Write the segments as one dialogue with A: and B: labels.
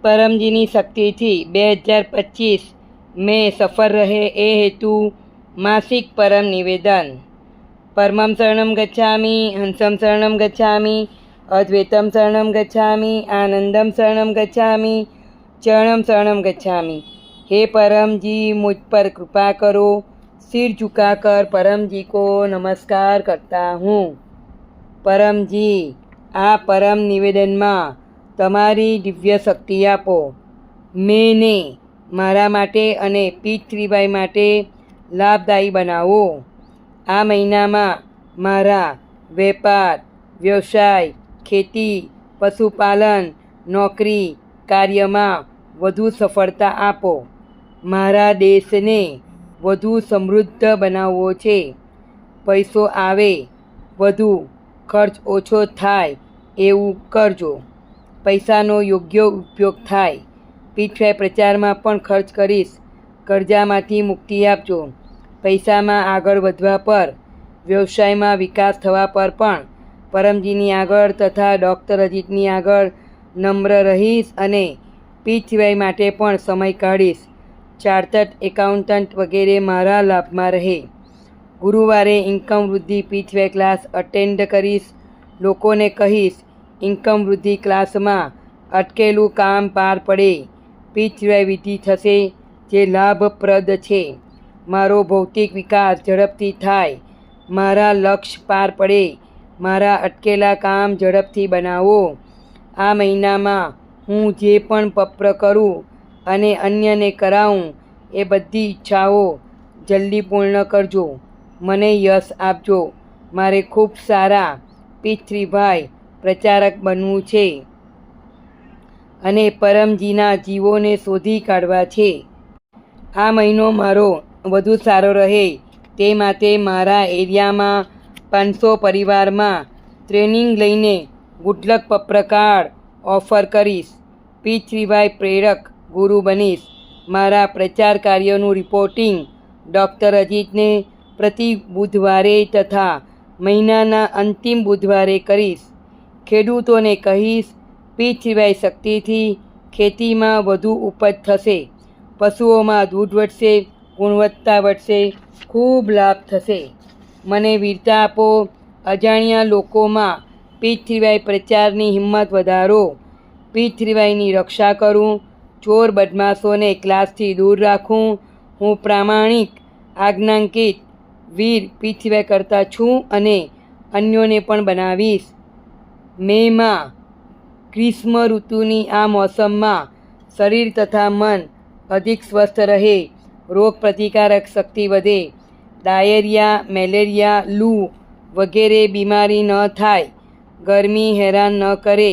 A: પરમજીની શક્તિથી 2025 में सफल रहे ए हेतु मासिक परम निवेदन। परमं शरणं गच्छामि, हंसं शरणं गच्छामि, अद्वैतं शरणं गच्छामि, आनंदम शरणं गच्छामि, चरणं शरणं गच्छामि। हे परम जी, मुझ पर कृपा करो। सिर झुकाकर परम जी को नमस्कार करता हूँ। परम जी, आ परम निवेदन में तमारी दिव्य शक्ति आपो। मैंने मारा माटे अने पीठरीबाई माटे लाभदायी बनावो। आ महीना में मारा वेपार, व्यवसाय, खेती, पशुपालन, नौकरी, कार्य में वधु सफलता आपो। मारा देश ने वधु समृद्ध बनावो छे। पैसो आवे वधु, खर्च ओछो थाय एवं करजो। पैसानो योग्य उपयोग थाय। पीठराय प्रचार में पण खर्च करीश। कर्जामांथी मुक्ति आपजो। पैसा में आगळ वधवा पर, व्यवसाय में विकास थवा पर पण परमजीनी आगळ तथा डॉक्टर अजीतनी आगळ नम्र रहीश अने पीठराय माटे पण समय काढीश। चार्टर्ड एकाउंटન્ટ वगैरह मारा लाभ में रहे। गुरुवारे इनकम वृद्धि पीठराय क्लास अटेन्ड करीश। लोकोने कहीश इनकम वृद्धि क्लास में अटकेलू काम पार पड़े। पीठराय विधि थशे जे लाभप्रद छे। मारो भौतिक विकास झड़पथी थाय। मारा लक्ष्य पार पड़े। मारा अटकेला काम झड़पथी बनावो। आ महीना में हूँ जे पण पप्र करूँ अने अन्यने कराऊँ ए बधी इच्छाओ जल्दी पूर्ण करजो। मने यश आपजो। मारे खूब सारा पीठरीभाई प्रचारक बनवू छे अने परमजीना जीवोने शोधी काढवा छे। आ महीनो मारो वधु सारो रहे ते माटे मारा एरिया में 500 परिवार में ट्रेनिंग लईने गुडलक पत्रकार ऑफर करीश। पीठरीभाई प्रेरक गुरु बनीश। मारा प्रचार कार्यनु रिपोर्टिंग डॉक्टर अजीत ने प्रति बुधवारे तथा महीनाना अंतिम बुधवारे करीश। खेडूतोने कहीश पीठरीभाई शक्तिथी खेती में वधु उपज थशे। पशुओं में दूध वधशे, गुणवत्ता वधशे, खूब लाभ थशे। मने वीरता आपो। अजाण्या लोको में पीठरीभाई प्रचारनी हिम्मत वधारो। पीठरीभाईनी रक्षा करूँ। चोर बदमाशोने क्लासथी दूर राखूँ। हूँ प्रामाणिक आज्ञांकित वीर पीठरीभाई करता छूँ अने अन्योने पण बनावीश। मे में ग्रीष्म ऋतुनी आ मौसम में शरीर तथा मन अधिक स्वस्थ रहे। रोग प्रतिकारक शक्ति वधे। डायरिया, मलेरिया, लू वगैरह बीमारी न थाय। गर्मी हैरान न करे।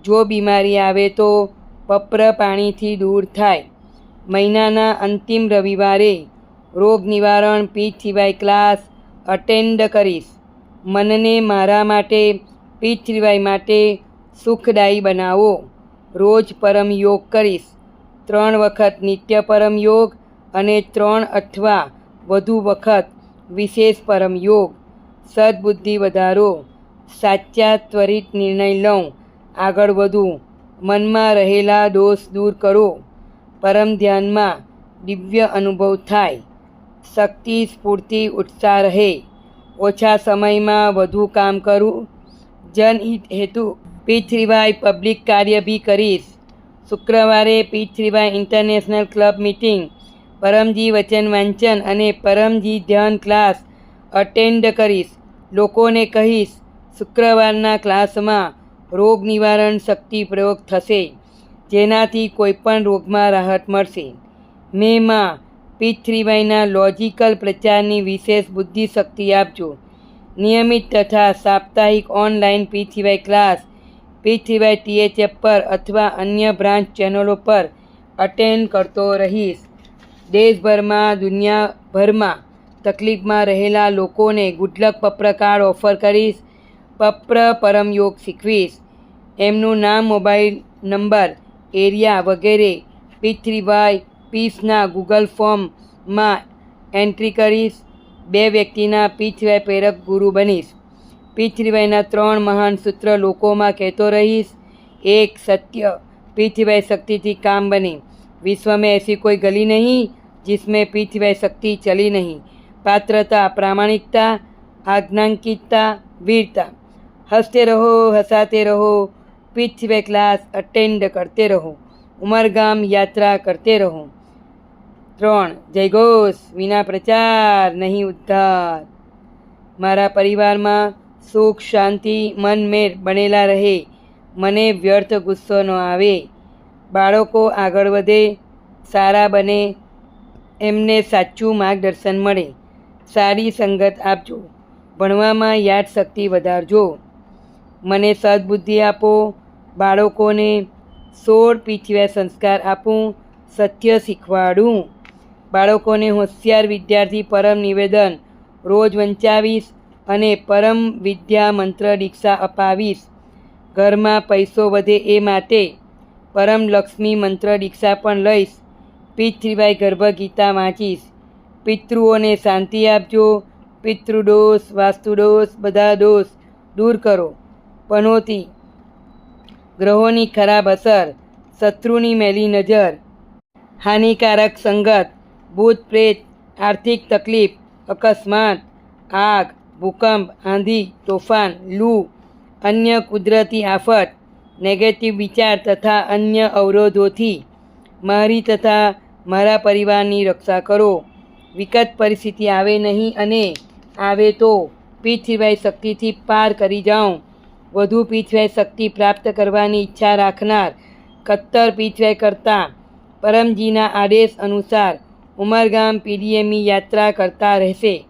A: जो बीमारी आवे तो पप्र पाणी थी दूर थाय। महीनाना अंतिम रविवारे रोग निवारण पीठरीभाई क्लास अटेन्ड करीश। मनने मारा माटे, पीठरीभाई माटे सुखदायी बनावो। रोज परम योग करीश। 3 वखत नित्य परम योग अने 3 अथवा वधु वखत विशेष परम योग। सद्बुद्धि वधारो। साचा त्वरित निर्णय लऊँ। आगळ वधू। मन में रहेला दोष दूर करो। परम ध्यान में दिव्य अनुभव थाय। शक्ति, स्फूर्ति, उत्साह रहे। ओछा समय में वधु काम करूँ। जनहित हेतु पीठरीभाई पब्लिक कार्य भी करीश। शुक्रवारे पीठरीभाई इंटरनेशनल क्लब मीटिंग, परमजी वचन वांचन अने परमजी ध्यान क्लास अटेन्ड करीश। लोकोने कहीश शुक्रवारना क्लास में रोग निवारण शक्ति प्रयोग थशे जेनाथी कोईपण रोग में राहत मळशे। मे में पीठरीभाईना लॉजिकल प्रचारनी विशेष बुद्धि शक्ति आपजो। नियमित तथा साप्ताहिक ऑनलाइन पीठरीभाई क्लास पीठरीभाई THF पर अथवा अन्य ब्रांच चैनलों पर अटेन्ड करतो रहीश। देशभर में दुनियाभर में तकलीफ में रहेला लोकोने गुडलक पत्रकार ऑफर करीश। पप्र परम योग शीखवीश। एमનું નામ, મોબાઈલ નંબર, એરિયા વગેરે પીઠરીભાઈ પીસના ગૂગલ ફોર્મમાં એન્ટ્રી કરીશ। 2 વ્યક્તિના પીઠરીભાઈ પ્રેરક ગુરુ બનીશ। પીઠરીભાઈના 3 મહાન સૂત્ર લોકોમાં કહેતો રહીશ। 1. સત્ય पृथ्वी शक्ति थी काम बने। विश्व में ऐसी कोई गली नहीं जिसमें पृथ्वी शक्ति चली नहीं। पात्रता, प्रामाणिकता, आज्ञांकितता, वीरता। हंसते रहो, हंसाते रहो, पृथ्वी क्लास अटेंड करते रहो, उमरगाम यात्रा करते रहो। 3. जयघोष विना प्रचार नहीं उद्धार। मारा परिवार में सुख शांति मनमेर बनेला रहे, मने व्यर्थ गुस्सो न आवे। बाळको आगळ वधे, सारा बने, एમને સાચું માર્ગદર્શન મળે। સારી સંગત આપજો, ભણવામાં યાદશક્તિ વધારજો। મને સદબુદ્ધિ આપો, બાળકોને 16 પૃથ્વી સંસ્કાર આપું, સત્ય શીખવાડું। બાળકોને હોશિયાર વિદ્યાર્થી પરમ નિવેદન રોજ વંચાવીશ અને પરમ વિદ્યા મંત્ર દીક્ષા અપાવીશ। ઘરમાં પૈસો વધે એ માટે પરમ લક્ષ્મી મંત્ર દીક્ષા પણ લઈશ। પૃથ્વીભાઈ ગર્ભગીતા વાંચીશ। પિતૃઓને શાંતિ આપજો। પિતૃદોષ, વાસ્તુદોષ, બધા દોષ દૂર કરો। પનોતી, ગ્રહોની ખરાબ અસર, શત્રુની મેલી નજર, હાનિકારક સંગત, ભૂત પ્રેત, આર્થિક તકલીફ, અકસ્માત, આગ, ભૂકંપ, આંધી, તોફાન, લૂ, અન્ય કુદરતી આફત, નેગેટિવ વિચાર તથા અન્ય અવરોધોથી મારી તથા મારા પરિવારની રક્ષા કરો। વિકટ પરિસ્થિતિ આવે નહીં અને આવે તો પૃથ્વી શક્તિથી પાર કરી જાઉં। વધુ પૃથ્વી શક્તિ પ્રાપ્ત કરવાની ઈચ્છા રાખનાર કત્તર પૃથ્વી કરતા પરમજીના આદેશ અનુસાર ઉમરગામ પીડીએમઈ યાત્રા કરતા રહેશે।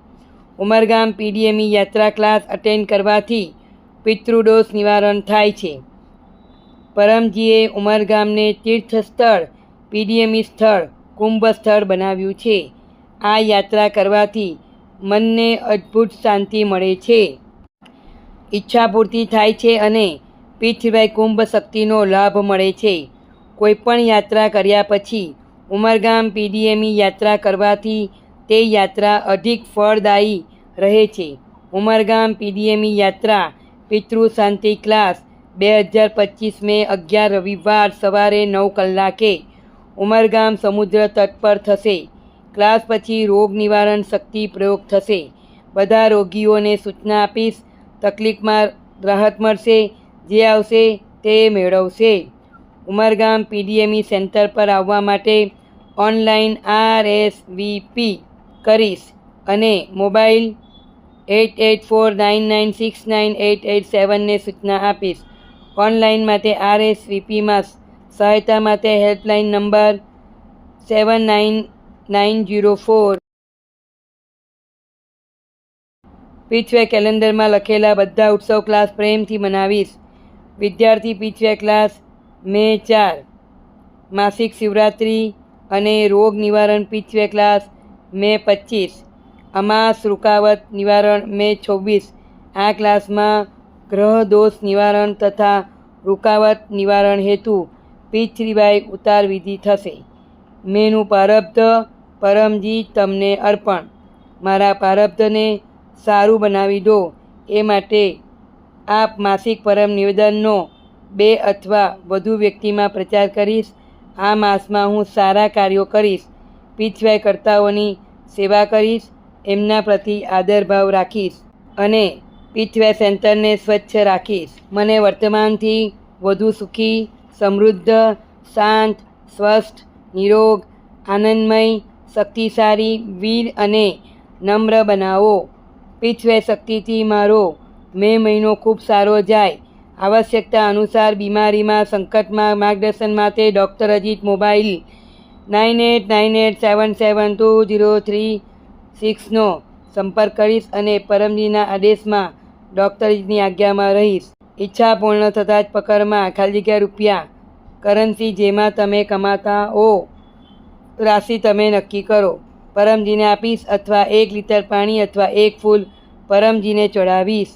A: ઉમરગામ પીડીએમઈ યાત્રા ક્લાસ અટેન્ડ કરવાથી પિતૃદોષ નિવારણ થાય છે। પરમજીએ ઉમરગામને તીર્થસ્થળ, પીડીએમઈ સ્થળ, કુંભ સ્થળ બનાવ્યું છે। આ યાત્રા કરવાથી મનને અદ્ભુત શાંતિ મળે છે, ઈચ્છા પૂર્તિ થાય છે અને પૃથ્વી કુંભ શક્તિનો લાભ મળે છે। કોઈપણ યાત્રા કર્યા પછી ઉમરગામ પીડીએમઈ યાત્રા કરવાથી તે યાત્રા અધિક ફળદાયી રહે છે। ઉમરગામ પીડીએમઈ યાત્રા પિતૃ શાંતિ ક્લાસ 2025 મે 11 રવિવાર સવારે 9 કલાકે ઉમરગામ સમુદ્ર તટ પર થશે। ક્લાસ પછી રોગ નિવારણ શક્તિ પ્રયોગ થશે। બધા રોગીઓને સૂચના આપીશ। તકલીફમાં રાહત મળશે, જે આવશે તે મેળવશે। ઉમરગામ પીડીએમઈ સેન્ટર પર આવવા માટે ઓનલાઈન RSVP કરીશ અને મોબાઈલ 8849969887 ને સૂચના આપીશ। ઓનલાઈન માટે RSVPમાં સહાયતા માટે હેલ્પલાઇન નંબર 79904। પૃથ્વી કેલેન્ડરમાં લખેલા બધા ઉત્સવ ક્લાસ પ્રેમથી મનાવીશ। વિદ્યાર્થી પૃથ્વી ક્લાસ મે 4, માસિક શિવરાત્રિ અને રોગ નિવારણ પૃથ્વી ક્લાસ મે 25, અમાસ રૂકાવટ નિવારણ મે 26। આ ક્લાસમાં ગ્રહ દોષ નિવારણ તથા રૂકાવટ નિવારણ હેતુ પૃથ્વીભાઈ ઉતાર વિધિ થશે। મેનું પ્રારબ્ધ પરમજી તમને અર્પણ। મારા પ્રારબ્ધને સારું બનાવી દો એ માટે આપ માસિક પરમ નિવેદનનો 2 અથવા વધુ વ્યક્તિમાં પ્રચાર કરીશ। આ માસમાં હું સારા કાર્યો કરીશ, પૃથ્વી કર્તાઓની સેવા કરીશ, એમના પ્રતિ આદરભાવ રાખીશ અને પૃથ્વી સેન્ટરને સ્વચ્છ રાખીશ। મને વર્તમાનથી વધુ સુખી, સમૃદ્ધ, શાંત, સ્વસ્થ, નિરોગ, આનંદમય, શક્તિશાળી, વીર અને નમ્ર બનાવો। પૃથ્વી શક્તિથી મારો મે મહિનો ખૂબ સારો જાય। આવશ્યકતા અનુસાર બીમારીમાં, સંકટમાં માર્ગદર્શન માટે ડૉક્ટર અજીત મોબાઈલ 9898772036 નો સંપર્ક કરીશ અને પરમજીના આદેશમાં ડૉક્ટર અજીતની આજ્ઞામાં રહીશ। ઈચ્છા પૂર્ણ થતાં જ પકડમાં ખાલી જગ્યા રૂપિયા, કરન્સી જેમાં તમે કમાતા હો રાશિ તમે નક્કી કરો, પરમજીને આપીશ અથવા 1 લીટર પાણી અથવા 1 ફૂલ પરમજીને ચડાવીશ।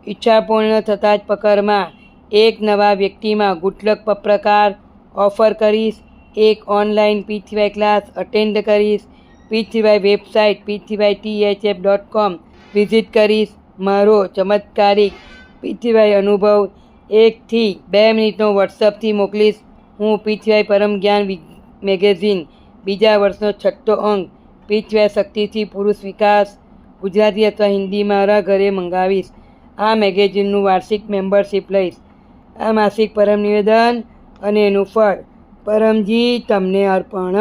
A: ઈચ્છા પૂર્ણ થતાં જ પકડમાં એક નવા વ્યક્તિમાં ગુટલક પ્રકાર ઓફર કરીશ। એક ઓનલાઈન પૃથ્વી ક્લાસ અટેન્ડ કરીશ। પૃથ્વી વેબસાઇટ pthf.com વિઝિટ કરીશ। મારો ચમત્કારિક પૃથ્વી અનુભવ 1 થી 2 મિનિટનો વોટ્સઅપથી મોકલીશ। હું પીછવાય પરમ જ્ઞાન મેગેઝિન બીજા વર્ષનો 6થો અંક પીછવાય શક્તિથી પુરુષ વિકાસ ગુજરાતી અથવા હિન્દી મારા ઘરે મંગાવીશ. આ મેગેઝિનનું વાર્ષિક મેમ્બરશિપ લઈશ. આ માસિક પરમ નિવેદન અને એનું ફળ પરમજી તમને અર્પણ.